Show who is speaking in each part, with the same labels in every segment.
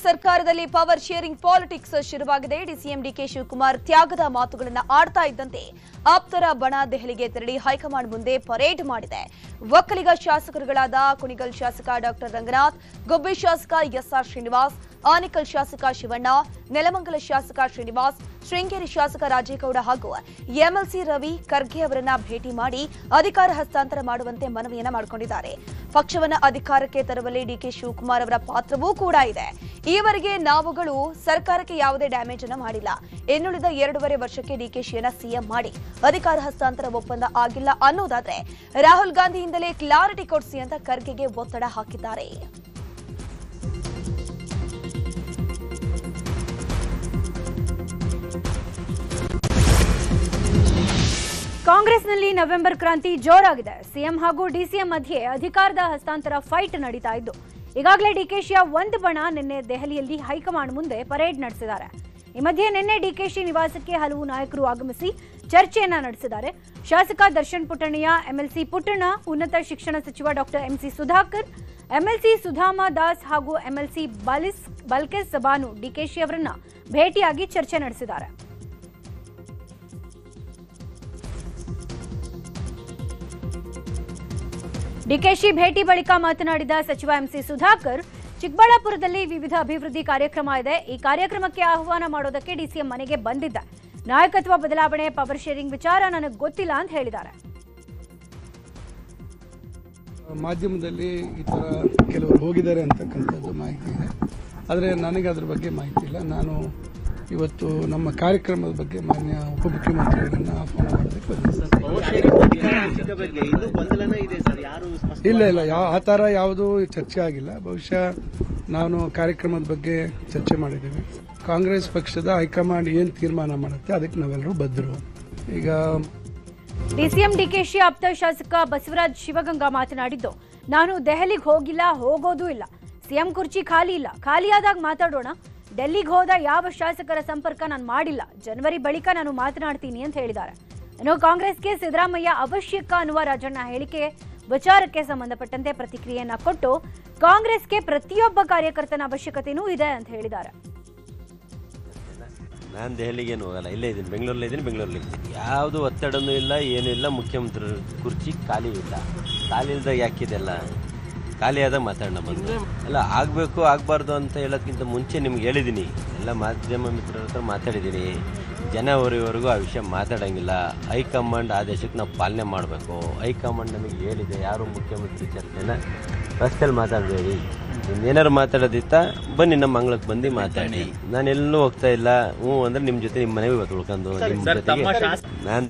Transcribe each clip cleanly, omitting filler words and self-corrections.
Speaker 1: ಸರ್ಕಾರದಲ್ಲಿ power sharing politics ಶುರುವಾಗಿದೆ. DCM DK Shivakumar ತ್ಯಾಗದ ಮಾತುಗಳನ್ನು ಆಡ್ತಾ ಇದ್ದಂತೆ ಆಪ್ತರ ಬಣ ದೆಹಲಿಗೆ ತೆರಳಿ ಹೈಕಮಾಂಡ್ ಮುಂದೆ ಪರೇಡ್ ಮಾಡಿದೆ. ಒಕ್ಕಲಿಗ ಶಾಸಕರುಗಳಾದ ಕುಣಿಗಲ್ ಶಾಸಕ ಡಾಕ್ಟರ್ ರಂಗನಾಥ್, ಗುಬ್ಬಿ ಶಾಸಕ ಎಸ್ಆರ್ ಶ್ರೀನಿವಾಸ್, ಆನೇಕಲ್ ಶಾಸಕ ಶಿವಣ್ಣ, ನೆಲಮಂಗಲ ಶಾಸಕ ಶ್ರೀನಿವಾಸ್, ಶೃಂಗೇರಿ ಶಾಸಕ ರಾಜೇಗೌಡ ಹಾಗೂ ಎಂಎಲ್ಸಿ ರವಿ ಖರ್ಗೆ ಅವರನ್ನ ಭೇಟಿ ಮಾಡಿ ಅಧಿಕಾರ ಹಸ್ತಾಂತರ ಮಾಡುವಂತೆ ಮನವಿಯನ್ನ ಮಾಡಿಕೊಂಡಿದ್ದಾರೆ. ಪಕ್ಷವನ್ನ ಅಧಿಕಾರಕ್ಕೆ ತರುವಲ್ಲಿ ಡಿಕೆ ಶಿವಕುಮಾರ್ ಅವರ ಪಾತ್ರವೂ ಕೂಡ ಇದೆ. ಈವರೆಗೆ ನಾವುಗಳು ಸರ್ಕಾರಕ್ಕೆ ಯಾವುದೇ ಡ್ಯಾಮೇಜ್ ಅನ್ನ ಮಾಡಿಲ್ಲ. ಇನ್ನುಳಿದ 2.5 ವರ್ಷಕ್ಕೆ ಡಿಕೆಶಿಯನ್ನ ಸಿಎಂ ಮಾಡಿ ಅಧಿಕಾರ ಹಸ್ತಾಂತರ ಒಪ್ಪಂದ ಆಗಿಲ್ಲ ಅನ್ನೋದಾದ್ರೆ ರಾಹುಲ್ ಗಾಂಧಿಯಿಂದಲೇ ಕ್ಲಾರಿಟಿ ಕೊಡಿಸಿ ಅಂತ ಖರ್ಗೆಗೆ ಒತ್ತಡ ಹಾಕಿದ್ದಾರೆ.
Speaker 2: ಕಾಂಗ್ರೆಸ್ನಲ್ಲಿ ನವೆಂಬರ್ ಕ್ರಾಂತಿ ಜೋರಾಗಿದೆ. ಸಿಎಂ ಹಾಗೂ ಡಿಸಿಎಂ ಮಧ್ಯೆ ಅಧಿಕಾರದ ಹಸ್ತಾಂತರ ಫೈಟ್ ನಡೀತಾ ಇದ್ದು, ಈಗಾಗಲೇ ಡಿಕೆಶಿಯ ಒಂದು ಬಣ ನಿನ್ನೆ ದೆಹಲಿಯಲ್ಲಿ ಹೈಕಮಾಂಡ್ ಮುಂದೆ ಪರೇಡ್ ನಡೆಸಿದ್ದಾರೆ. ಈ ಮಧ್ಯೆ ನಿನ್ನೆ ಡಿಕೆಶಿ ನಿವಾಸಕ್ಕೆ ಹಲವು ನಾಯಕರು ಆಗಮಿಸಿ ಚರ್ಚೆಯನ್ನ ನಡೆಸಿದ್ದಾರೆ. ಶಾಸಕ ದರ್ಶನ್ ಪುಟ್ಟಣ್ಣಯ್ಯ, ಎಂಎಲ್ಸಿ ಪುಟ್ಟಣ್ಣ, ಉನ್ನತ ಶಿಕ್ಷಣ ಸಚಿವ doctor MC Sudhakar, MLC Sudhama Das ಹಾಗೂ ಎಂಎಲ್ಸಿ ಬಲ್ಕೇಸ್ ಬಾನು ಡಿಕೆಶಿ ಅವರನ್ನ ಭೇಟಿಯಾಗಿ ಚರ್ಚೆ ನಡೆಸಿದ್ದಾರೆ. ಡಿಕೆಶಿ ಭೇಟಿ ಬಳಿಕ ಮಾತನಾಡಿದ ಸಚಿವ ಎಂಸಿ ಸುಧಾಕರ್, ಚಿಕ್ಕಬಳ್ಳಾಪುರದಲ್ಲಿ ವಿವಿಧ ಅಭಿವೃದ್ಧಿ ಕಾರ್ಯಕ್ರಮ ಇದೆ. ಈ ಕಾರ್ಯಕ್ರಮಕ್ಕೆ ಆಹ್ವಾನ ಮಾಡೋದಕ್ಕೆ ಡಿಸಿಎಂ ಮನೆಗೆ ಬಂದಿದ್ದ. ನಾಯಕತ್ವ ಬದಲಾವಣೆ, ಪವರ್ ಶೇರಿಂಗ್ ವಿಚಾರ ನನಗೆ ಗೊತ್ತಿಲ್ಲ ಅಂತ ಹೇಳಿದ್ದಾರೆ.
Speaker 3: ಮಾಧ್ಯಮದಲ್ಲಿ ಈ ಥರ ಕೆಲವರು ಹೋಗಿದ್ದಾರೆ ಅಂತಕ್ಕಂಥದ್ದು ಮಾಹಿತಿ ಇದೆ, ಆದರೆ ನನಗೆ ಅದ್ರ ಬಗ್ಗೆ ಮಾಹಿತಿ ಇಲ್ಲ. ನಾನು ಇವತ್ತು ನಮ್ಮ ಕಾರ್ಯಕ್ರಮದ ಬಗ್ಗೆ ಮಾನ್ಯ ಉಪಮುಖ್ಯಮಂತ್ರಿಯವರನ್ನ ಆಹ್ವಾನ ಮಾಡೋದಕ್ಕೆ ಇಲ್ಲ ಆ ಥರ ಯಾವುದೂ ಚರ್ಚೆ ಆಗಿಲ್ಲ. ಬಹುಶಃ ನಾನು ಕಾರ್ಯಕ್ರಮದ ಬಗ್ಗೆ ಚರ್ಚೆ ಮಾಡಿದ್ದೇವೆ. ಕಾಂಗ್ರೆಸ್ ಪಕ್ಷದ ಹೈಕಮಾಂಡ್ ಏನು ತೀರ್ಮಾನ ಮಾಡುತ್ತೆ ಅದಕ್ಕೆ ನಾವೆಲ್ಲರೂ ಬದ್ಧರು. ಈಗ
Speaker 2: ಡಿಸಿಎಂ ಡಿಕೆಶಿ ಆಪ್ತ ಶಾಸಕ ಬಸವರಾಜ್ ಶಿವಗಂಗಾ ಮಾತನಾಡಿದ್ದು, ನಾನು ದೆಹಲಿಗೆ ಹೋಗಿಲ್ಲ, ಹೋಗೋದೂ ಇಲ್ಲ. ಸಿಎಂ ಕುರ್ಚಿ ಖಾಲಿ ಇಲ್ಲ, ಖಾಲಿಯಾದಾಗ ಮಾತಾಡೋಣ. ಡೆಲ್ಲಿಗೆ ಹೋದ ಯಾವ ಶಾಸಕರ ಸಂಪರ್ಕ ನಾನು ಮಾಡಿಲ್ಲ. ಜನವರಿ ಬಳಿಕ ನಾನು ಮಾತನಾಡ್ತೀನಿ ಅಂತ ಹೇಳಿದ್ದಾರೆ. ಇನ್ನು ಕಾಂಗ್ರೆಸ್ಗೆ ಸಿದ್ದರಾಮಯ್ಯ ಅವಶ್ಯಕ ಅನ್ನುವ ರಾಜಣ್ಣ ಹೇಳಿಕೆ ವಿಚಾರಕ್ಕೆ ಸಂಬಂಧಪಟ್ಟಂತೆ ಪ್ರತಿಕ್ರಿಯೆಯನ್ನ ಕೊಟ್ಟು, ಕಾಂಗ್ರೆಸ್ಗೆ ಪ್ರತಿಯೊಬ್ಬ ಕಾರ್ಯಕರ್ತನ ಅವಶ್ಯಕತೆಯೂ ಇದೆ ಅಂತ ಹೇಳಿದ್ದಾರೆ.
Speaker 4: ನಾನು ದೆಹಲಿಗೇನು ಹೋಗಲ್ಲ, ಇಲ್ಲೇ ಇದ್ದೀನಿ, ಬೆಂಗಳೂರಲ್ಲಿ ಇದ್ದೀನಿ, ಬೆಂಗಳೂರಲ್ಲಿ ಯಾವುದು ಒತ್ತಡನೂ ಇಲ್ಲ, ಏನೂ ಇಲ್ಲ. ಮುಖ್ಯಮಂತ್ರಿ ಕುರ್ಚಿ ಖಾಲಿ ಇಲ್ಲ. ಖಾಲಿ ಇಲ್ದಾಗ ಯಾಕಿದೆಲ್ಲ ಖಾಲಿ ಆದಾಗ ಮಾತಾಡೋಣ ಬಂದು. ಅಲ್ಲ, ಆಗಬೇಕು ಆಗಬಾರ್ದು ಅಂತ ಹೇಳೋದಕ್ಕಿಂತ ಮುಂಚೆ ನಿಮ್ಗೆ ಹೇಳಿದ್ದೀನಿ, ಎಲ್ಲ ಮಾಧ್ಯಮ ಮಿತ್ರರ ಹತ್ರ ಮಾತಾಡಿದ್ದೀನಿ. ಜನವರಿವರೆಗೂ ಆ ವಿಷಯ ಮಾತಾಡೋಂಗಿಲ್ಲ. ಹೈಕಮಾಂಡ್ ಆದೇಶಕ್ಕೆ ನಾವು ಪಾಲನೆ ಮಾಡಬೇಕು. ಹೈಕಮಾಂಡ್ ನಮಗೆ ಹೇಳಿದೆ, ಯಾರು ಮುಖ್ಯಮಂತ್ರಿ ಚರ್ಚೆನ ರಸ್ತೆಯಲ್ಲಿ ಮಾತಾಡಬೇಡಿ. ಏನಾರು ಮಾತಾಡೋದಿತ್ತ ಬನ್ನಿ ನಮ್ಮ ಅಂಗಳಕ್ಕೆ ಬಂದು ಮಾತಾಡಿ. ನಾನು ಎಲ್ಲೂ ಹೋಗ್ತಾ ಇಲ್ಲ. ಹ್ಞೂ ಅಂದರೆ ನಿಮ್ಮ ಜೊತೆ ನಿಮ್ಮ ಮನೆಗೆ ಉಳ್ಕೊಂಡು ನಿಮ್ಮ ಜೊತೆಗೆ ನಾನು.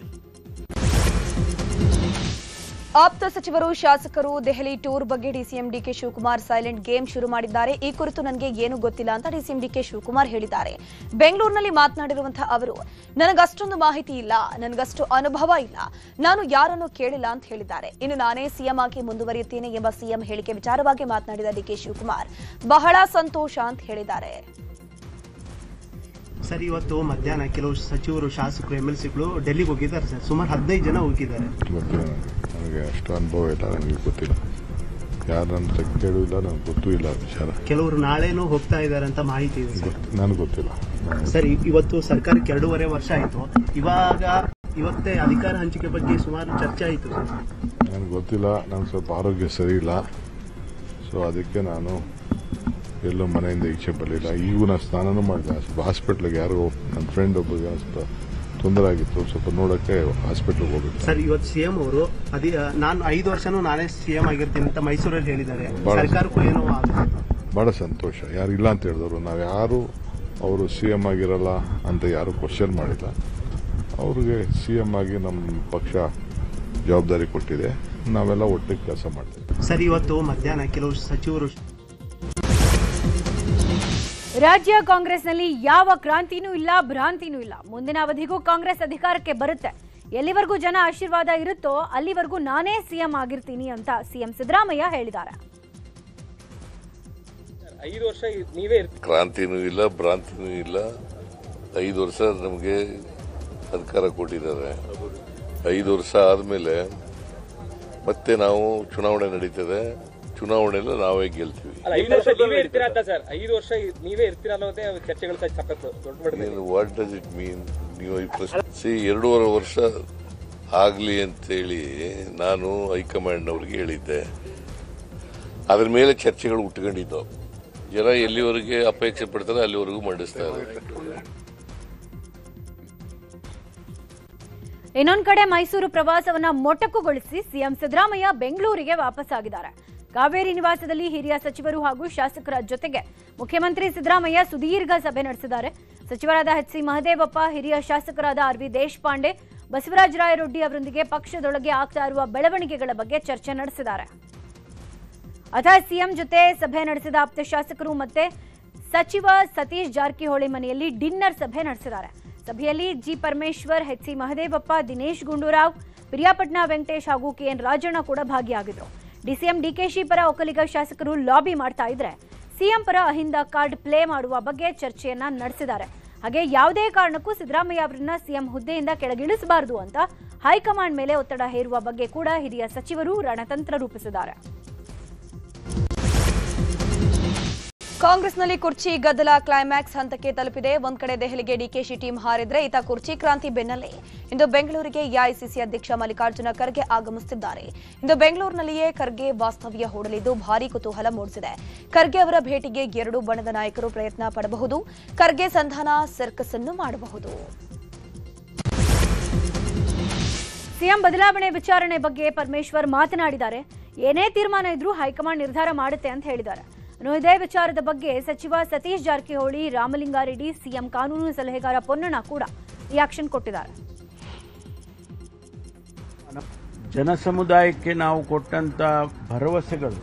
Speaker 1: ಆಪ್ತ ಸಚಿವರು, ಶಾಸಕರು ದೆಹಲಿ ಟೂರ್ ಬಗ್ಗೆ DCM DK Shivakumar silent game ಶುರು ಮಾಡಿದ್ದಾರೆ. ಈ ಕುರಿತು ನನಗೆ ಏನು ಗೊತ್ತಿಲ್ಲ ಅಂತ ಡಿಸಿಎಂ ಡಿಕೆ ಶಿವಕುಮಾರ್ ಹೇಳಿದ್ದಾರೆ. ಬೆಂಗಳೂರಿನಲ್ಲಿ ಮಾತನಾಡಿರುವಂತಹ ಅವರು, ನನಗಷ್ಟೊಂದು ಮಾಹಿತಿ ಇಲ್ಲ, ನನಗಷ್ಟು ಅನುಭವ ಇಲ್ಲ, ನಾನು ಯಾರನ್ನೂ ಕೇಳಿಲ್ಲ ಅಂತ ಹೇಳಿದ್ದಾರೆ. ಇನ್ನು ನಾನೇ ಸಿಎಂ ಆಗಿ ಮುಂದುವರಿಯುತ್ತೇನೆ ಎಂಬ ಸಿಎಂ ಹೇಳಿಕೆ ವಿಚಾರವಾಗಿ ಮಾತನಾಡಿದ ಡಿಕೆ ಶಿವಕುಮಾರ್ ಬಹಳ ಸಂತೋಷ ಅಂತ ಹೇಳಿದ್ದಾರೆ.
Speaker 5: ಸರ್, ಇವತ್ತು ಮಧ್ಯಾಹ್ನ ಕೆಲವು ಸಚಿವರು, ಶಾಸಕರು, ಎಂಎಲ್ಸಿಗಳು ಡೆಲ್ಲಿಗೆ ಹೋಗಿದ್ದಾರೆ ಸರ್. ಸುಮಾರು 15 ಜನ ಹೋಗಿದ್ದಾರೆ.
Speaker 6: ನನಗೆ ಅಷ್ಟು ಅನುಭವ ಇಲ್ಲ, ನನಗೆ ಗೊತ್ತಿಲ್ಲ. ಯಾರನ್ನ ಕೇಳಿಲ್ಲ, ನನಗೆ ಗೊತ್ತೂ ಇಲ್ಲ ವಿಚಾರ.
Speaker 5: ಕೆಲವರು ನಾಳೆನೂ ಹೋಗ್ತಾ ಇದ್ದಾರೆ ಅಂತ ಮಾಹಿತಿ ಇದೆ ಸರ್.
Speaker 6: ನನಗೆ ಗೊತ್ತಿಲ್ಲ
Speaker 5: ಸರ್. ಇವತ್ತು ಸರ್ಕಾರಕ್ಕೆ 2.5 ವರ್ಷ ಆಯಿತು. ಇವತ್ತೇ ಅಧಿಕಾರ ಹಂಚಿಕೆ ಬಗ್ಗೆ ಸುಮಾರು ಚರ್ಚೆ ಆಯಿತು ಸರ್.
Speaker 6: ನನಗೆ ಗೊತ್ತಿಲ್ಲ. ನನಗೆ ಸ್ವಲ್ಪ ಆರೋಗ್ಯ ಸರಿ ಇಲ್ಲ. ಸೊ ಅದಕ್ಕೆ ನಾನು ಎಲ್ಲೋ ಮನೆಯಿಂದ ಈಚೆ ಬರಲಿಲ್ಲ. ಈಗೂ ನಾನು ಸ್ನಾನನೂ ಮಾಡಿದೆ. ಸ್ವಲ್ಪ ಹಾಸ್ಪಿಟ್ಲಿಗೆ ಯಾರೋ ನನ್ನ ಫ್ರೆಂಡ್ ಒಬ್ಬರಿಗೆ ಸ್ವಲ್ಪ ತೊಂದರೆ ಆಗಿತ್ತು, ಸ್ವಲ್ಪ ನೋಡೋಕ್ಕೆ ಹಾಸ್ಪಿಟ್ಲಿಗೆ ಹೋಗಿದ್ದೆ
Speaker 5: ಸರ್. ಇವತ್ತು ಸಿಎಂ ಅವರು ನಾನು 5 ವರ್ಷನೂ ನಾನೇ ಸಿಎಂ ಆಗಿರ್ತೀನಿ ಅಂತ ಮೈಸೂರಲ್ಲಿ ಹೇಳಿದ್ದಾರೆ. ಸರ್ಕಾರಕ್ಕೂ ಏನೋ
Speaker 6: ಬಹಳ ಸಂತೋಷ. ಯಾರು ಇಲ್ಲ ಅಂತ ಹೇಳಿದವರು, ನಾವು ಯಾರು ಅವರು ಸಿಎಂ ಆಗಿರಲ್ಲ ಅಂತ ಯಾರು ಕ್ವಶನ್ ಮಾಡಿಲ್ಲ. ಅವ್ರಿಗೆ ಸಿಎಂ ಆಗಿ ನಮ್ಮ ಪಕ್ಷ ಜವಾಬ್ದಾರಿ ಕೊಟ್ಟಿದೆ. ನಾವೆಲ್ಲ ಒಟ್ಟಿಗೆ ಕೆಲಸ ಮಾಡ್ತೀವಿ.
Speaker 5: ಸರ್, ಇವತ್ತು ಮಧ್ಯಾಹ್ನ ಕೆಲವು ಸಚಿವರು.
Speaker 2: ರಾಜ್ಯ ಕಾಂಗ್ರೆಸ್ನಲ್ಲಿ ಯಾವ ಕ್ರಾಂತಿನೂ ಇಲ್ಲ, ಭ್ರಾಂತಿನೂ ಇಲ್ಲ. ಮುಂದಿನ ಅವಧಿಗೂ ಕಾಂಗ್ರೆಸ್ ಅಧಿಕಾರಕ್ಕೆ ಬರುತ್ತೆ. ಎಲ್ಲಿವರೆಗೂ ಜನ ಆಶೀರ್ವಾದ ಇರುತ್ತೋ ಅಲ್ಲಿವರೆಗೂ ನಾನೇ ಸಿಎಂ ಆಗಿರ್ತೀನಿ ಅಂತ ಸಿಎಂ ಸಿದ್ದರಾಮಯ್ಯ ಹೇಳಿದ್ದಾರೆ.
Speaker 7: 5 ವರ್ಷ ನೀವೇ
Speaker 6: ಕ್ರಾಂತಿನೂ ಇಲ್ಲ, ಭ್ರಾಂತಿನೂ ಇಲ್ಲ. 5 ವರ್ಷ ನಮಗೆ ಅಧಿಕಾರ ಕೊಟ್ಟಿದ್ದಾರೆ. 5 ವರ್ಷ ಆದಮೇಲೆ ಮತ್ತೆ ನಾವು ಚುನಾವಣೆ ನಡೀತದೆ.
Speaker 7: ಚುನಾವಣೆಯಲ್ಲಿ ನಾವೇ ಗೆಲ್ತೀವಿ.
Speaker 8: 5 ವರ್ಷ ನೀವೇ ಇರ್ತೀರಾ ಅಂತ ಸರ್, 5 ವರ್ಷ ನೀವೇ ಇರ್ತೀರಾ ಅನ್ನೋದೇ ಚರ್ಚೆಗಳು ಸಖತ್ ದೊಡ್ಡ ಮಟ್ಟದಲ್ಲಿ.
Speaker 7: What does it mean? ನೀವು 2.5 ವರ್ಷ ಆಗಲಿ ಅಂತೇಳಿ ನಾನು ಹೈಕಮಾಂಡ್ ಅವ್ರಿಗೆ ಹೇಳಿದ್ದೆ. ಅದ್ರ ಮೇಲೆ ಚರ್ಚೆಗಳು ಉಟ್ಕೊಂಡಿದ್ದವು. ಜನ ಎಲ್ಲಿವರೆಗೆ ಅಪೇಕ್ಷೆ ಪಡ್ತಾರೆ ಅಲ್ಲಿವರೆಗೂ ಮಂಡಿಸ್ತಾರೆ.
Speaker 2: ಇನ್ನೊಂದು ಕಡೆ ಮೈಸೂರು ಪ್ರವಾಸವನ್ನ ಮೊಟಕುಗೊಳಿಸಿ ಸಿಎಂ ಸಿದ್ದರಾಮಯ್ಯ ಬೆಂಗಳೂರಿಗೆ ವಾಪಸ್ಸಾಗಿದ್ದಾರೆ. ಕಾವೇರಿ ನಿವಾಸದಲ್ಲಿ ಹಿರಿಯ ಸಚಿವರು ಹಾಗೂ ಶಾಸಕರ ಜೊತೆಗೆ ಮುಖ್ಯಮಂತ್ರಿ ಸಿದ್ದರಾಮಯ್ಯ ಸುದೀರ್ಘ ಸಭೆ ನಡೆಸಿದ್ದಾರೆ. ಸಚಿವರಾದ ಎಚ್ ಸಿ ಮಹದೇವಪ್ಪ, ಹಿರಿಯ ಶಾಸಕರಾದ ಆರ್ ವಿ ದೇಶಪಾಂಡೆ, ಬಸವರಾಜ ರಾಯರೆಡ್ಡಿ ಅವರೊಂದಿಗೆ ಪಕ್ಷದೊಳಗೆ ಆಗ್ತಾ ಇರುವ ಬೆಳವಣಿಗೆಗಳ ಬಗ್ಗೆ ಚರ್ಚೆ ನಡೆಸಿದ್ದಾರೆ. ಅಥವಾ ಸಿಎಂ ಜೊತೆ ಸಭೆ ನಡೆಸಿದ ಆಪ್ತ ಶಾಸಕರು ಮತ್ತೆ ಸಚಿವ ಸತೀಶ್ ಜಾರಕಿಹೊಳಿ ಮನೆಯಲ್ಲಿ ಡಿನ್ನರ್ ಸಭೆ ನಡೆಸಿದ್ದಾರೆ. ಸಭೆಯಲ್ಲಿ G Parameshwar, H C Mahadevappa, Dinesh Gundurao, Periyapatna Venkatesh ಹಾಗೂ ಕೆಎನ್ ರಾಜಣ್ಣ ಕೂಡ ಭಾಗಿಯಾಗಿದ್ರು. ಡಿಸಿಎಂ ಡಿಕೆಶಿ ಪರ ಒಕ್ಕಲಿಗ ಶಾಸಕರು ಲಾಬಿ ಮಾಡ್ತಾ ಇದ್ರೆ ಸಿಎಂ ಪರ ಅಹಿಂದ ಕಾರ್ಡ್ ಪ್ಲೇ ಮಾಡುವ ಬಗ್ಗೆ ಚರ್ಚೆಯನ್ನ ನಡೆಸಿದ್ದಾರೆ. ಹಾಗೆ ಯಾವುದೇ ಕಾರಣಕ್ಕೂ ಸಿದ್ದರಾಮಯ್ಯ ಅವರನ್ನ ಸಿಎಂ ಹುದ್ದೆಯಿಂದ ಕೆಳಗಿಳಿಸಬಾರದು ಅಂತ ಹೈಕಮಾಂಡ್ ಮೇಲೆ ಒತ್ತಡ ಹೇರುವ ಬಗ್ಗೆ ಕೂಡ ಹಿರಿಯ ಸಚಿವರು ರಣತಂತ್ರ ರೂಪಿಸಿದ್ದಾರೆ.
Speaker 1: ಕಾಂಗ್ರೆಸ್ನಲ್ಲಿ ಕುರ್ಚಿ ಗದ್ದಲ ಕ್ಲೈಮ್ಯಾಕ್ಸ್ ಹಂತಕ್ಕೆ ತಲುಪಿದೆ. ಒಂದ್ ಕಡೆ ದೆಹಲಿಗೆ ಡಿಕೆಶಿ ಟೀಮ್ ಹಾರಿದ್ರೆ ಇತ್ತ ಕುರ್ಚಿ ಕ್ರಾಂತಿ ಬೆನ್ನಲ್ಲೇ ಇಂದು ಬೆಂಗಳೂರಿಗೆ ಎಐಸಿಸಿ ಅಧ್ಯಕ್ಷ ಮಲ್ಲಿಕಾರ್ಜುನ ಖರ್ಗೆ ಆಗಮಿಸುತ್ತಿದ್ದಾರೆ. ಇಂದು ಬೆಂಗಳೂರಿನಲ್ಲಿಯೇ ಖರ್ಗೆ ವಾಸ್ತವ್ಯ ಹೂಡಲಿದ್ದು ಭಾರೀ ಕುತೂಹಲ ಮೂಡಿಸಿದೆ. ಖರ್ಗೆ ಅವರ ಭೇಟಿಗೆ 2 ಬಣದ ನಾಯಕರು ಪ್ರಯತ್ನ ಪಡಬಹುದು. ಖರ್ಗೆ ಸಂಧಾನ ಸರ್ಕಸ್ ಅನ್ನು ಮಾಡಬಹುದು.
Speaker 2: ಸಿಎಂ ಬದಲಾವಣೆ ವಿಚಾರಣೆ ಬಗ್ಗೆ ಪರಮೇಶ್ವರ್ ಮಾತನಾಡಿದ್ದಾರೆ. ಏನೇ ತೀರ್ಮಾನ ಇದ್ರೂ ಹೈಕಮಾಂಡ್ ನಿರ್ಧಾರ ಮಾಡುತ್ತೆ ಅಂತ ಹೇಳಿದ್ದಾರೆ. ಇದೇ ವಿಚಾರದ ಬಗ್ಗೆ ಸಚಿವ ಸತೀಶ್ ಜಾರಕಿಹೊಳಿ, ರಾಮಲಿಂಗಾರೆಡ್ಡಿ, ಸಿಎಂ ಕಾನೂನು ಸಲಹೆಗಾರ ಪೊನ್ನಣ್ಣ ಕೂಡ ರಿಯಾಕ್ಷನ್ ಕೊಟ್ಟಿದ್ದಾರೆ.
Speaker 9: ಜನಸಮುದಾಯಕ್ಕೆ ನಾವು ಕೊಟ್ಟಂತ ಭರವಸೆಗಳು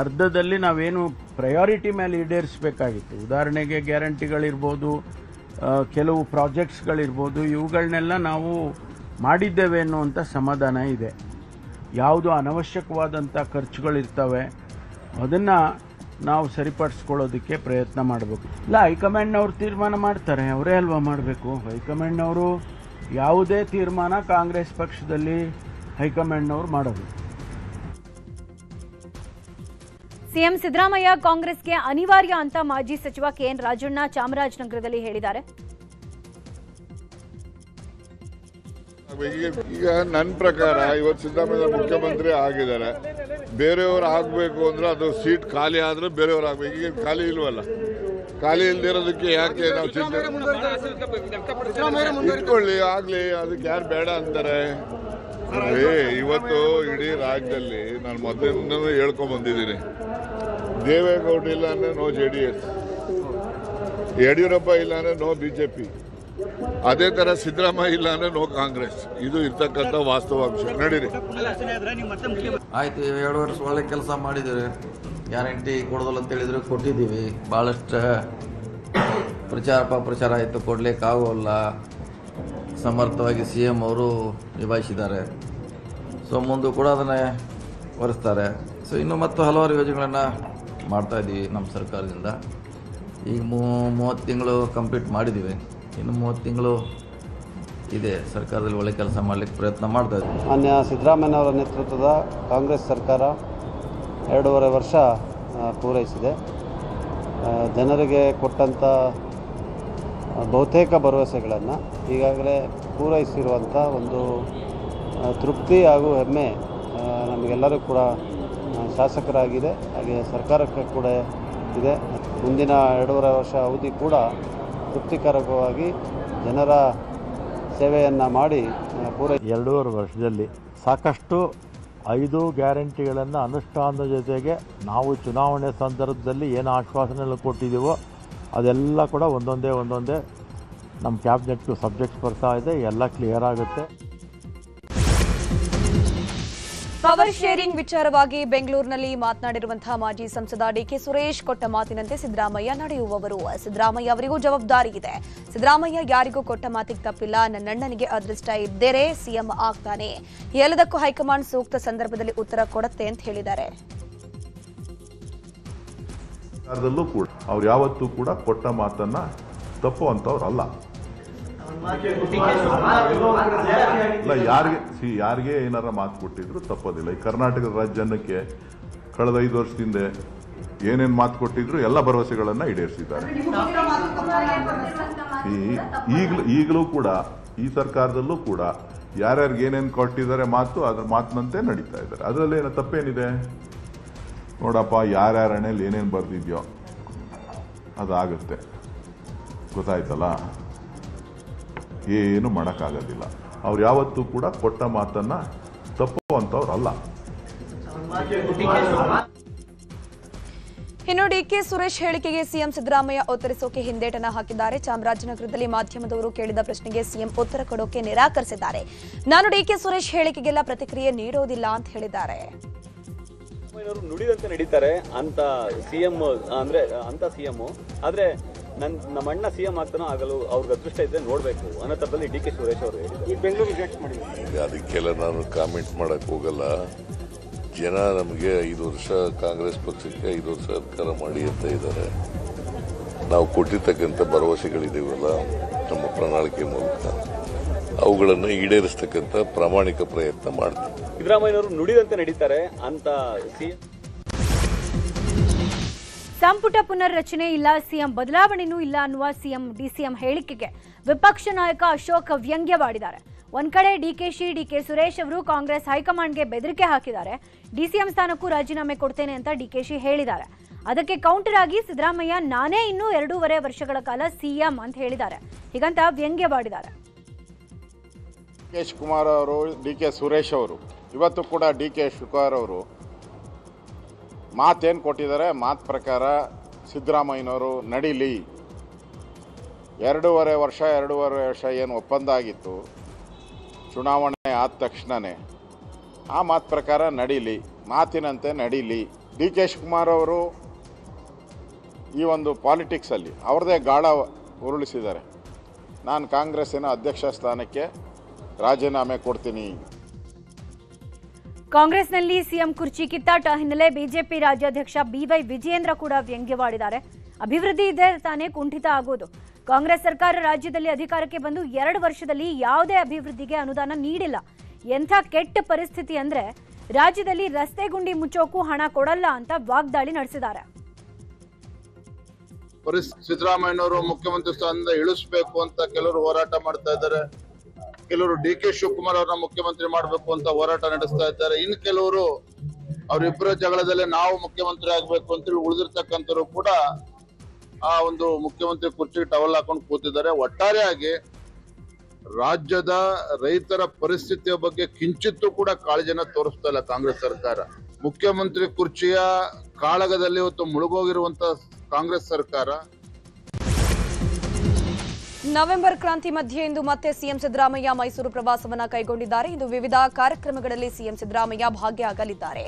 Speaker 9: ಅರ್ಧದಲ್ಲಿ ನಾವೇನು ಪ್ರಯಾರಿಟಿ ಮೇಲೆ ಈಡೇರಿಸಬೇಕಾಗಿತ್ತು. ಉದಾಹರಣೆಗೆ ಗ್ಯಾರಂಟಿಗಳಿರ್ಬೋದು, ಕೆಲವು ಪ್ರಾಜೆಕ್ಟ್ಸ್ಗಳಿರ್ಬೋದು, ಇವುಗಳನ್ನೆಲ್ಲ ನಾವು ಮಾಡಿದ್ದೇವೆ ಅನ್ನುವಂಥ ಸಮಾಧಾನ ಇದೆ. ಯಾವುದು ಅನವಶ್ಯಕವಾದಂಥ ಖರ್ಚುಗಳಿರ್ತವೆ ಅದನ್ನು ನಾವು ಸರಿಪಡಿಸ್ಕೊಳ್ಳೋದಕ್ಕೆ ಪ್ರಯತ್ನ ಮಾಡಬೇಕು. ಇಲ್ಲ, ಹೈಕಮಾಂಡ್ನವ್ರು ತೀರ್ಮಾನ ಮಾಡ್ತಾರೆ, ಅವರೇ ಅಲ್ವಾ ಮಾಡಬೇಕು. ಹೈಕಮಾಂಡ್ನವರು ಯಾವುದೇ ತೀರ್ಮಾನ ಕಾಂಗ್ರೆಸ್ ಪಕ್ಷದಲ್ಲಿ ಹೈಕಮಾಂಡ್ನವರು ಮಾಡೋದು.
Speaker 2: ಸಿಎಂ ಸಿದ್ದರಾಮಯ್ಯ ಕಾಂಗ್ರೆಸ್ಗೆ ಅನಿವಾರ್ಯ ಅಂತ ಮಾಜಿ ಸಚಿವ ಕೆಎನ್ ರಾಜಣ್ಣ ಚಾಮರಾಜನಗರದಲ್ಲಿ ಹೇಳಿದ್ದಾರೆ.
Speaker 6: ಈಗ ನನ್ನ ಪ್ರಕಾರ ಇವತ್ತು ಸಿದ್ದರಾಮಯ್ಯ ಮುಖ್ಯಮಂತ್ರಿ ಆಗಿದ್ದಾರೆ. ಬೇರೆಯವರು ಆಗಬೇಕು ಅಂದ್ರೆ ಅದು ಸೀಟ್ ಖಾಲಿ ಆದ್ರೆ ಬೇರೆಯವರು ಆಗ್ಬೇಕು. ಈಗ ಖಾಲಿ ಇಲ್ವಲ್ಲ, ಖಾಲಿ ಇಲ್ದಿರೋದಕ್ಕೆ ಯಾಕೆ ನಾವು ಚಿಂತೆ ಇಟ್ಕೊಳ್ಳಿ, ಆಗ್ಲಿ, ಅದಕ್ಕೆ ಯಾರು ಬೇಡ ಅಂತಾರೆ. ಇವತ್ತು ಇಡೀ ರಾಜ್ಯದಲ್ಲಿ ನಾನು ಮೊದಲಿಂದನೂ ಹೇಳ್ಕೊಂಡ್ ಬಂದಿದ್ದೀನಿ, ದೇವೇಗೌಡ ಇಲ್ಲ ಅಂದ್ರೆ ನೋ JDS, ಯಡಿಯೂರಪ್ಪ ಇಲ್ಲ ಅಂದ್ರೆ ನೋ BJP, ಅದೇ ತರ ಸಿದ್ದರಾಮಯ್ಯ ಇಲ್ಲ ಅಂದ್ರೆ ನೋ ಕಾಂಗ್ರೆಸ್. ಇದು ಇರ್ತಕ್ಕಂಥ ವಾಸ್ತವಾಂಶ. ನಡೀರಿ.
Speaker 10: ಆಯ್ತು, 2 ವರ್ಷ ಒಳ್ಳೆ ಕೆಲಸ ಮಾಡಿದ್ದೀವಿ. ಗ್ಯಾರಂಟಿ ಕೊಡೋದಲ್ಲ ಅಂತ ಹೇಳಿದ್ರು, ಕೊಟ್ಟಿದ್ದೀವಿ. ಭಾಳಷ್ಟು ಪ್ರಚಾರ ಆಯಿತು, ಕೊಡಲಿಕ್ಕಾಗೋಲ್ಲ. ಸಮರ್ಥವಾಗಿ CM ಅವರು ನಿಭಾಯಿಸಿದ್ದಾರೆ. ಸೊ ಮುಂದೆ ಕೂಡ ಅದನ್ನೇ ಹೊರಿಸ್ತಾರೆ. ಸೊ ಇನ್ನು ಮತ್ತು ಹಲವಾರು ಯೋಜನೆಗಳನ್ನು ಮಾಡ್ತಾಯಿದ್ದೀವಿ ನಮ್ಮ ಸರ್ಕಾರದಿಂದ. ಈಗ 30 ತಿಂಗಳು ಕಂಪ್ಲೀಟ್ ಮಾಡಿದ್ದೀವಿ. ಇನ್ನು 30 ತಿಂಗಳು ಇದೆ. ಸರ್ಕಾರದಲ್ಲಿ ಒಳ್ಳೆ ಕೆಲಸ ಮಾಡಲಿಕ್ಕೆ ಪ್ರಯತ್ನ ಮಾಡ್ತಾ ಇದ್ದೀವಿ.
Speaker 11: ಮಾನ್ಯ ಸಿದ್ದರಾಮಯ್ಯನವರ ನೇತೃತ್ವದ ಕಾಂಗ್ರೆಸ್ ಸರ್ಕಾರ 2.5 ವರ್ಷ ಪೂರೈಸಿದೆ. ಜನರಿಗೆ ಕೊಟ್ಟಂಥ ಬಹುತೇಕ ಭರವಸೆಗಳನ್ನು ಈಗಾಗಲೇ ಪೂರೈಸಿರುವಂಥ ಒಂದು ತೃಪ್ತಿ ಹಾಗೂ ಹೆಮ್ಮೆ ನಮಗೆಲ್ಲರೂ ಕೂಡ ಶಾಸಕರಾಗಿದೆ, ಹಾಗೆ ಸರ್ಕಾರಕ್ಕೆ ಕೂಡ ಇದೆ. ಮುಂದಿನ 2.5 ವರ್ಷ ಅವಧಿ ಕೂಡ ತೃಪ್ತಿಕರವಾಗಿ ಜನರ ಸೇವೆಯನ್ನು ಮಾಡಿ
Speaker 12: 2.5 ವರ್ಷದಲ್ಲಿ ಸಾಕಷ್ಟು 5 ಗ್ಯಾರಂಟಿಗಳನ್ನು ಅನುಷ್ಠಾನದ ಜೊತೆಗೆ ನಾವು ಚುನಾವಣೆ ಸಂದರ್ಭದಲ್ಲಿ ಏನು ಆಶ್ವಾಸನೆಗಳು ಕೊಟ್ಟಿದ್ದೀವೋ ಅದೆಲ್ಲ ಕೂಡ ಒಂದೊಂದೇ ನಮ್ಮ ಕ್ಯಾಬಿನೆಟ್ಗೂ ಸಬ್ಜೆಕ್ಟ್ಸ್ ಬರ್ತಾ ಇದೆ. ಎಲ್ಲ ಕ್ಲಿಯರ್ ಆಗುತ್ತೆ.
Speaker 1: ಪವರ್ ಶೇರಿಂಗ್ ವಿಚಾರವಾಗಿ ಬೆಂಗಳೂರಿನಲ್ಲಿ ಮಾತನಾಡಿರುವಂತಹ ಮಾಜಿ ಸಂಸದ ಡಿಕೆ ಸುರೇಶ್ ಕೊಟ್ಟ ಮಾತಿನಂತೆ ಸಿದ್ದರಾಮಯ್ಯ ನಡೆಯುವವರು. ಸಿದ್ದರಾಮಯ್ಯ ಅವರಿಗೂ ಜವಾಬ್ದಾರಿ ಇದೆ. ಸಿದ್ದರಾಮಯ್ಯ ಯಾರಿಗೂ ಕೊಟ್ಟ ಮಾತಿಗೆ ತಪ್ಪಿಲ್ಲ. ನನ್ನಣ್ಣನಿಗೆ ಅದೃಷ್ಟ ಇದ್ದರೆ ಸಿಎಂ ಆಗ್ತಾನೆ. ಎಲ್ಲದಕ್ಕೂ ಹೈಕಮಾಂಡ್ ಸೂಕ್ತ ಸಂದರ್ಭದಲ್ಲಿ ಉತ್ತರ ಕೊಡುತ್ತೆ ಅಂತ ಹೇಳಿದ್ದಾರೆ.
Speaker 6: ಕೂಡ ಅವ್ರು ಯಾವತ್ತೂ ಕೂಡ ಕೊಟ್ಟ ಮಾತನ್ನ ತಪ್ಪುವಂತವ್ರಲ್ಲ. ಯಾರಿಗೆ ಏನಾರ ಮಾತು ಕೊಟ್ಟಿದ್ರು ತಪ್ಪೋದಿಲ್ಲ. ಈ ಕರ್ನಾಟಕದ ಜನಕ್ಕೆ ಕಳೆದ 5 ವರ್ಷದಿಂದ ಏನೇನು ಮಾತು ಕೊಟ್ಟಿದ್ರು ಎಲ್ಲ ಭರವಸೆಗಳನ್ನು ಈಡೇರಿಸಿದ್ದಾರೆ. ಈಗಲೂ ಕೂಡ ಈ ಸರ್ಕಾರದಲ್ಲೂ ಕೂಡ ಯಾರ್ಯಾರಿಗೆ ಏನೇನು ಕೊಟ್ಟಿದ್ದಾರೆ ಮಾತು ಅದ್ರ ಮಾತಿನಂತೆ ನಡೀತಾ ಇದ್ದಾರೆ. ಅದರಲ್ಲಿ ಏನೋ ತಪ್ಪೇನಿದೆ? ನೋಡಪ್ಪ, ಯಾರ್ಯಾರ ಹಣೆಯಲ್ಲಿ ಏನೇನು ಬರ್ದಿದ್ಯೋ ಅದಾಗುತ್ತೆ, ಗೊತ್ತಾಯ್ತಲ್ಲ, ಏನು ಮಾಡೋಕ್ಕಾಗೋದಿಲ್ಲ. ಅವ್ರು ಯಾವತ್ತೂ ಕೂಡ ಕೊಟ್ಟ ಮಾತನ್ನ ತಪ್ಪುವಂಥವ್ರಲ್ಲ.
Speaker 1: ಇನ್ನು ಡಿಕೆ ಸುರೇಶ್ ಹೇಳಿಕೆಗೆ ಸಿಎಂ ಸಿದ್ದರಾಮಯ್ಯ ಉತ್ತರಿಸೋಕೆ ಹಿಂದೇಟನ ಹಾಕಿದ್ದಾರೆ. ಚಾಮರಾಜನಗರದಲ್ಲಿ ಮಾಧ್ಯಮದವರು ಕೇಳಿದ ಪ್ರಶ್ನೆಗೆ ಸಿಎಂ ಉತ್ತರ ಕೊಡೋಕೆ ನಿರಾಕರಿಸಿದ್ದಾರೆ. ನಾನು ಡಿಕೆ ಸುರೇಶ್ ಹೇಳಿಕೆಗೆಲ್ಲ ಪ್ರತಿಕ್ರಿಯೆ ನೀಡೋದಿಲ್ಲ ಅಂತ ಹೇಳಿದ್ದಾರೆ.
Speaker 13: ನುಡಿದಂತೆ ನಡೀತಾರೆ ಅಂತ ಸಿಎಂ ಅಂದ್ರೆ ಅಂತ ಸಿಎಂ, ಆದ್ರೆ ನಮ್ಮ ಅಣ್ಣ ಸಿಎಂ ಆಗ್ತಾನೋ ಆಗಲು ಅವ್ರಿಗೆ ಅದೃಷ್ಟ ಇದ್ರೆ ನೋಡ್ಬೇಕು ಅನ್ನೋ ತರದಲ್ಲಿ ಡಿಕೆ ಸುರೇಶ್ ಅವರು ಹೇಳಿದ್ದಾರೆ. ಈ ಬೆಂಗಳೂರು ರಿಜೆಕ್ಟ್ ಮಾಡಿದ್ದಾರೆ.
Speaker 7: ಅದಕ್ಕೆಲ್ಲ ನಾನು ಕಾಮೆಂಟ್ ಮಾಡಕ್ ಹೋಗಲ್ಲ. ಜನ ನಮಗೆ 5 ವರ್ಷ ಕಾಂಗ್ರೆಸ್ ಪಕ್ಷಕ್ಕೆ 5 ವರ್ಷ ಸರ್ಕಾರ ಮಾಡಿ ಅಂತ ಇದ್ದಾರೆ. ನಾವು ಕೊಟ್ಟಿರ್ತಕ್ಕಂಥ ಭರವಸೆಗಳಿದೆವಲ್ಲ ನಮ್ಮ ಪ್ರಣಾಳಿಕೆ ಮೂಲಕ, ಅವುಗಳನ್ನು ಈಡೇರಿಸತಕ್ಕಂಥ ಪ್ರಾಮಾಣಿಕ ಪ್ರಯತ್ನ ಮಾಡ್ತೀವಿ.
Speaker 13: ಸಿದ್ದರಾಮಯ್ಯನವರು ನುಡಿದಂತೆ ನಡೀತಾರೆ ಅಂತ ಸಿಎಂ.
Speaker 2: ಸಂಪುಟ ಪುನರ್ರಚನೆ ಇಲ್ಲ, ಸಿಎಂ ಬದಲಾವಣೆನೂ ಇಲ್ಲ ಅನ್ನುವ ಸಿಎಂ ಡಿಸಿಎಂ ಹೇಳಿಕೆಗೆ ವಿಪಕ್ಷ ನಾಯಕ ಅಶೋಕ್ ವ್ಯಂಗ್ಯವಾಡಿದ್ದಾರೆ. ಒಂದ್ ಕಡೆ ಡಿಕೆ ಸುರೇಶ್ ಅವರು ಕಾಂಗ್ರೆಸ್ ಹೈಕಮಾಂಡ್ಗೆ ಬೆದರಿಕೆ ಹಾಕಿದ್ದಾರೆ. ಡಿಸಿಎಂ ಸ್ಥಾನಕ್ಕೂ ರಾಜೀನಾಮೆ ಕೊಡ್ತೇನೆ ಅಂತ ಡಿಕೆಶಿ ಹೇಳಿದ್ದಾರೆ. ಅದಕ್ಕೆ ಕೌಂಟರ್ ಆಗಿ ಸಿದ್ದರಾಮಯ್ಯ ನಾನೇ ಇನ್ನೂ 2.5 ವರ್ಷಗಳ ಕಾಲ ಸಿಎಂ ಅಂತ ಹೇಳಿದ್ದಾರೆ. ಹೀಗಂತ ವ್ಯಂಗ್ಯವಾಡಿದ್ದಾರೆ.
Speaker 14: ಕೆ ಶಿವಕುಮಾರ್ ಅವರು, ಡಿಕೆ ಸುರೇಶ್ ಅವರು, ಇವತ್ತು ಕೂಡ ಡಿಕೆ ಶಿವಕುಮಾರ್ ಅವರು ಮಾತೇನು ಕೊಟ್ಟಿದ್ದಾರೆ, ಮಾತು ಪ್ರಕಾರ ಸಿದ್ದರಾಮಯ್ಯನವರು ನಡೀಲಿ. 2.5 ವರ್ಷ ಏನು ಒಪ್ಪಂದ ಆಗಿತ್ತು ಚುನಾವಣೆ ಆದ ತಕ್ಷಣವೇ, ಆ ಮಾತು ಪ್ರಕಾರ ನಡೀಲಿ, ಮಾತಿನಂತೆ ನಡೀಲಿ. ಡಿ ಕೆ ಶಿವಕುಮಾರ್ ಅವರು ಈ ಒಂದು ಪಾಲಿಟಿಕ್ಸಲ್ಲಿ ಅವ್ರದ್ದೇ ಗಾಳ ಉರುಳಿಸಿದ್ದಾರೆ. ನಾನು ಕಾಂಗ್ರೆಸ್ಸಿನ ಅಧ್ಯಕ್ಷ ಸ್ಥಾನಕ್ಕೆ ರಾಜೀನಾಮೆ ಕೊಡ್ತೀನಿ.
Speaker 2: ಕಾಂಗ್ರೆಸ್ನಲ್ಲಿ ಸಿಎಂ ಕುರ್ಚಿ ಕಿತ್ತಾಟ ಹಿನ್ನೆಲೆ ಬಿಜೆಪಿ ರಾಜ್ಯಾಧ್ಯಕ್ಷ ಬಿವೈ ವಿಜಯೇಂದ್ರ ಕೂಡ ವ್ಯಂಗ್ಯವಾಡಿದ್ದಾರೆ. ಅಭಿವೃದ್ಧಿ ಇದ್ದರೆ ತಾನೇ ಕುಂಠಿತ ಆಗೋದು. ಕಾಂಗ್ರೆಸ್ ಸರ್ಕಾರ ರಾಜ್ಯದಲ್ಲಿ ಅಧಿಕಾರಕ್ಕೆ ಬಂದು 2 ವರ್ಷದಲ್ಲಿ ಯಾವುದೇ ಅಭಿವೃದ್ಧಿಗೆ ಅನುದಾನ ನೀಡಿಲ್ಲ. ಎಂಥ ಕೆಟ್ಟ ಪರಿಸ್ಥಿತಿ ಅಂದ್ರೆ ರಾಜ್ಯದಲ್ಲಿ ರಸ್ತೆ ಗುಂಡಿ ಮುಚ್ಚೋಕು ಹಣ ಕೊಡಲ್ಲ ಅಂತ ವಾಗ್ದಾಳಿ ನಡೆಸಿದ್ದಾರೆ.
Speaker 15: ಸಿದ್ದರಾಮಯ್ಯನವರು ಮುಖ್ಯಮಂತ್ರಿ ಸ್ಥಾನದಿಂದ ಇಳಿಸಬೇಕು ಅಂತ ಕೆಲವರು ಹೋರಾಟ ಮಾಡ್ತಾ ಇದ್ದಾರೆ. ಕೆಲವರು ಡಿ ಕೆ ಶಿವಕುಮಾರ್ ಅವರನ್ನ ಮುಖ್ಯಮಂತ್ರಿ ಮಾಡಬೇಕು ಅಂತ ಹೋರಾಟ ನಡೆಸ್ತಾ ಇದ್ದಾರೆ. ಇನ್ನು ಕೆಲವರು ಅವರಿಬ್ಬರ ಜಗಳದಲ್ಲೇ ನಾವು ಮುಖ್ಯಮಂತ್ರಿ ಆಗ್ಬೇಕು ಅಂತೇಳಿ ಉಳಿದಿರ್ತಕ್ಕಂಥವ್ರು ಕೂಡ ಆ ಒಂದು ಮುಖ್ಯಮಂತ್ರಿ ಕುರ್ಚಿಗೆ ಟವಲ್ ಹಾಕೊಂಡು ಕೂತಿದ್ದಾರೆ. ಒಟ್ಟಾರೆಯಾಗಿ ರಾಜ್ಯದ ರೈತರ ಪರಿಸ್ಥಿತಿಯ ಬಗ್ಗೆ ಕಿಂಚಿತ್ತೂ ಕೂಡ ಕಾಳಜಿನ ತೋರಿಸ್ತಾ ಇಲ್ಲ ಕಾಂಗ್ರೆಸ್ ಸರ್ಕಾರ. ಮುಖ್ಯಮಂತ್ರಿ ಕುರ್ಚಿಯ ಕಾಳಗದಲ್ಲಿ ಇವತ್ತು ಮುಳುಗೋಗಿರುವಂತ ಕಾಂಗ್ರೆಸ್ ಸರ್ಕಾರ.
Speaker 1: ನವೆಂಬರ್ ಕ್ರಾಂತಿ ಮಧ್ಯೆ ಇಂದು ಮತ್ತೆ ಸಿಎಂ ಸಿದ್ದರಾಮಯ್ಯ ಮೈಸೂರು ಪ್ರವಾಸವನ್ನ ಕೈಗೊಂಡಿದ್ದಾರೆ. ಇಂದು ವಿವಿಧ ಕಾರ್ಯಕ್ರಮಗಳಲ್ಲಿ ಸಿಎಂ ಸಿದ್ದರಾಮಯ್ಯ ಭಾಗಿಯಾಗಲಿದ್ದಾರೆ.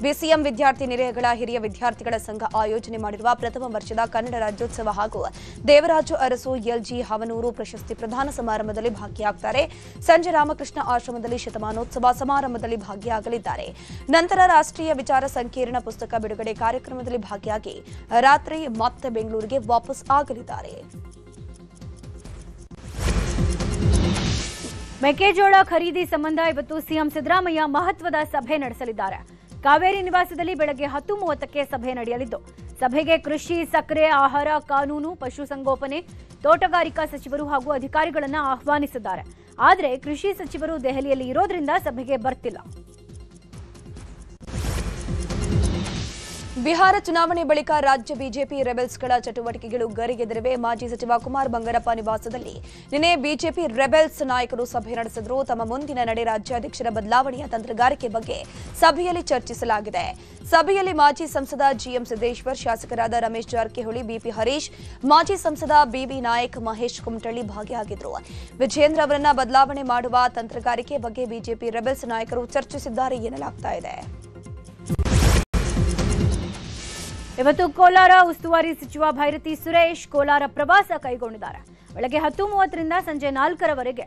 Speaker 1: ಬಿಸಿಎಂ ವಿದ್ಯಾರ್ಥಿ ನಿಲಯಗಳ ಹಿರಿಯ ವಿದ್ಯಾರ್ಥಿಗಳ ಸಂಘ ಆಯೋಜನೆ ಮಾಡಿರುವ ಪ್ರಥಮ ವರ್ಷದ ಕನ್ನಡ ರಾಜ್ಯೋತ್ಸವ ಹಾಗೂ ದೇವರಾಜು ಅರಸು ಎಲ್ಜಿ ಹವನೂರು ಪ್ರಶಸ್ತಿ ಪ್ರದಾನ ಸಮಾರಂಭದಲ್ಲಿ ಭಾಗಿಯಾಗುತ್ತಾರೆ. ಸಂಜೆ ರಾಮಕೃಷ್ಣ ಆಶ್ರಮದಲ್ಲಿ ಶತಮಾನೋತ್ಸವ ಸಮಾರಂಭದಲ್ಲಿ ಭಾಗಿಯಾಗಲಿದ್ದಾರೆ. ನಂತರ ರಾಷ್ಟ್ರೀಯ ವಿಚಾರ ಸಂಕಿರಣ ಪುಸ್ತಕ ಬಿಡುಗಡೆ ಕಾರ್ಯಕ್ರಮದಲ್ಲಿ ಭಾಗಿಯಾಗಿ ರಾತ್ರಿ ಮತ್ತೆ ಬೆಂಗಳೂರಿಗೆ ವಾಪಸ್ ಆಗಲಿದ್ದಾರೆ.
Speaker 2: ಮೆಕ್ಕೆಜೋಳ ಖರೀದಿ ಸಂಬಂಧ ಇವತ್ತು ಸಿಎಂ ಸಿದ್ದರಾಮಯ್ಯ ಮಹತ್ವದ ಸಭೆ ನಡೆಸಲಿದ್ದಾರೆ. ಕಾವೇರಿ ನಿವಾಸದಲ್ಲಿ ಬೆಳಗ್ಗೆ 10:30ಕ್ಕೆ ಸಭೆ ನಡೆಯಲಿದ್ದು, ಸಭೆಗೆ ಕೃಷಿ, ಸಕ್ಕರೆ, ಆಹಾರ, ಕಾನೂನು, ಪಶುಸಂಗೋಪನೆ, ತೋಟಗಾರಿಕಾ ಸಚಿವರು ಹಾಗೂ ಅಧಿಕಾರಿಗಳನ್ನು ಆಹ್ವಾನಿಸಿದ್ದಾರೆ. ಆದರೆ ಕೃಷಿ ಸಚಿವರು ದೆಹಲಿಯಲ್ಲಿ ಇರೋದ್ರಿಂದ ಸಭೆಗೆ ಬರ್ತಿಲ್ಲ.
Speaker 1: ಬಿಹಾರ ಚುನಾವಣೆ ಬಳಿಕ ರಾಜ್ಯ ಬಿಜೆಪಿ ರೆಬೆಲ್ಸ್ಗಳ ಚಟುವಟಿಕೆಗಳು ಗರಿಗೆದರಿವೆ. ಮಾಜಿ ಸಚಿವ ಕುಮಾರ್ ಬಂಗಾರಪ್ಪ ನಿವಾಸದಲ್ಲಿ ನಿನ್ನೆ ಬಿಜೆಪಿ ರೆಬೆಲ್ಸ್ ನಾಯಕರು ಸಭೆ ನಡೆಸಿದರು. ತಮ್ಮ ಮುಂದಿನ ನಡೆ ರಾಜ್ಯಾಧ್ಯಕ್ಷರ ಬದಲಾವಣೆಯ ತಂತ್ರಗಾರಿಕೆ ಬಗ್ಗೆ ಸಭೆಯಲ್ಲಿ ಚರ್ಚಿಸಲಾಗಿದೆ. ಸಭೆಯಲ್ಲಿ ಮಾಜಿ ಸಂಸದ ಜಿಎಂ ಸಿದ್ದೇಶ್ವರ್, ಶಾಸಕರಾದ ರಮೇಶ್ ಜಾರಕಿಹೊಳಿ, ಬಿಪಿ ಹರೀಶ್, ಮಾಜಿ ಸಂಸದ ಬಿಬಿ ನಾಯಕ್, ಮಹೇಶ್ ಕುಮಟಳ್ಳಿ ಭಾಗಿಯಾಗಿದ್ದರು. ವಿಜಯೇಂದ್ರ ಅವರನ್ನ ಬದಲಾವಣೆ ಮಾಡುವ ತಂತ್ರಗಾರಿಕೆ ಬಗ್ಗೆ ಬಿಜೆಪಿ ರೆಬೆಲ್ಸ್ ನಾಯಕರು ಚರ್ಚಿಸಿದ್ದಾರೆ ಎನ್ನಲಾಗ್ತಾ ಇದೆ.
Speaker 2: ಇವತ್ತು ಕೋಲಾರ ಉಸ್ತುವಾರಿ ಸಚಿವ ಭೈರತಿ ಸುರೇಶ್ ಕೋಲಾರ ಪ್ರವಾಸ ಕೈಗೊಂಡಿದ್ದಾರೆ. ಬೆಳಗ್ಗೆ 10:30ರಿಂದ ಸಂಜೆ 4ರವರೆಗೆ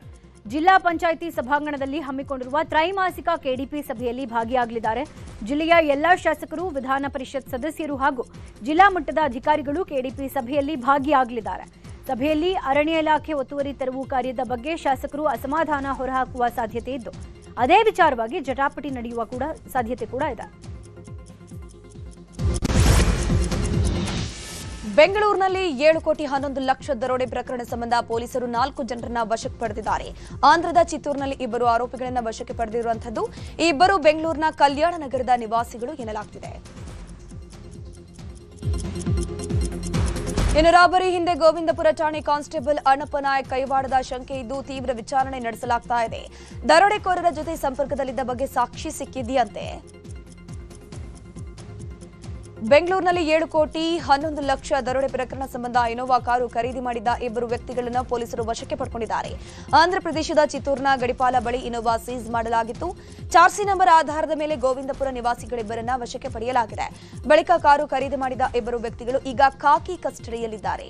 Speaker 2: ಜಿಲ್ಲಾ ಪಂಚಾಯಿತಿ ಸಭಾಂಗಣದಲ್ಲಿ ಹಮ್ಮಿಕೊಂಡಿರುವ ತ್ರೈಮಾಸಿಕ ಕೆಡಿಪಿ ಸಭೆಯಲ್ಲಿ ಭಾಗಿಯಾಗಲಿದ್ದಾರೆ. ಜಿಲ್ಲೆಯ ಎಲ್ಲಾ ಶಾಸಕರು, ವಿಧಾನ ಪರಿಷತ್ ಸದಸ್ಯರು ಹಾಗೂ ಜಿಲ್ಲಾ ಮಟ್ಟದ ಅಧಿಕಾರಿಗಳು ಕೆಡಿಪಿ ಸಭೆಯಲ್ಲಿ ಭಾಗಿಯಾಗಲಿದ್ದಾರೆ. ಸಭೆಯಲ್ಲಿ ಅರಣ್ಯ ಇಲಾಖೆ ಒತ್ತುವರಿ ತೆರವು ಕಾರ್ಯದ ಬಗ್ಗೆ ಶಾಸಕರು ಅಸಮಾಧಾನ ಹೊರಹಾಕುವ ಸಾಧ್ಯತೆ ಇದ್ದು, ಅದೇ ವಿಚಾರವಾಗಿ ಜಟಾಪಟಿ ನಡೆಯುವ ಸಾಧ್ಯತೆ ಕೂಡ ಇದೆ.
Speaker 1: ಬೆಂಗಳೂರಿನಲ್ಲಿ 7 ಕೋಟಿ 11 ಲಕ್ಷ ದರೋಡೆ ಪ್ರಕರಣ ಸಂಬಂಧ ಪೊಲೀಸರು 4 ಜನರನ್ನ ವಶಕ್ಕೆ ಪಡೆದಿದ್ದಾರೆ. ಆಂಧ್ರದ ಚಿತ್ತೂರಿನಲ್ಲಿ 2 ಆರೋಪಿಗಳನ್ನು ವಶಕ್ಕೆ ಪಡೆದಿರುವಂತದ್ದು. ಈ ಇಬ್ಬರು ಬೆಂಗಳೂರಿನ ಕಲ್ಯಾಣ ನಗರದ ನಿವಾಸಿಗಳು ಎನ್ನಲಾಗುತ್ತಿದೆ. ಇನ್ನು ರಾಬರಿ ಹಿಂದೆ ಗೋವಿಂದಪುರ ಠಾಣೆ ಕಾನ್ಸ್ಟೇಬಲ್ ಅಣ್ಣಪ್ಪ ನಾಯಕ್ ಕೈವಾಡದ ಶಂಕೆ ಇದ್ದು ತೀವ್ರ ವಿಚಾರಣೆ ನಡೆಸಲಾಗ್ತಾ ಇದೆ. ದರೋಡೆಕೋರರ ಜೊತೆ ಸಂಪರ್ಕದಲ್ಲಿದ್ದ ಬಗ್ಗೆ ಸಾಕ್ಷಿ ಸಿಕ್ಕಿದೆಯಂತೆ. ಬೆಂಗಳೂರಿನಲ್ಲಿ 7 ಕೋಟಿ 11 ಲಕ್ಷ ದರೋಡೆ ಪ್ರಕರಣ ಸಂಬಂಧ ಇನೋವಾ ಕಾರು ಖರೀದಿ ಮಾಡಿದ್ದ 2 ವ್ಯಕ್ತಿಗಳನ್ನು ಪೊಲೀಸರು ವಶಕ್ಕೆ ಪಡೆದುಕೊಂಡಿದ್ದಾರೆ. ಆಂಧ್ರಪ್ರದೇಶದ ಚಿತ್ತೂರಿನ ಗಡಿಪಾಲ ಬಳಿ ಇನೋವಾ ಸೀಸ್ ಮಾಡಲಾಗಿತ್ತು. ಚಾರ್ಸಿ ನಂಬರ್ ಆಧಾರದ ಮೇಲೆ ಗೋವಿಂದಪುರ ನಿವಾಸಿಗಳಿಬ್ಬರನ್ನ ವಶಕ್ಕೆ ಪಡೆಯಲಾಗಿದೆ. ಬಳಿಕ ಕಾರು ಖರೀದಿ ಮಾಡಿದ 2 ವ್ಯಕ್ತಿಗಳು ಈಗ ಖಾಕಿ ಕಸ್ಟಡಿಯಲ್ಲಿದ್ದಾರೆ.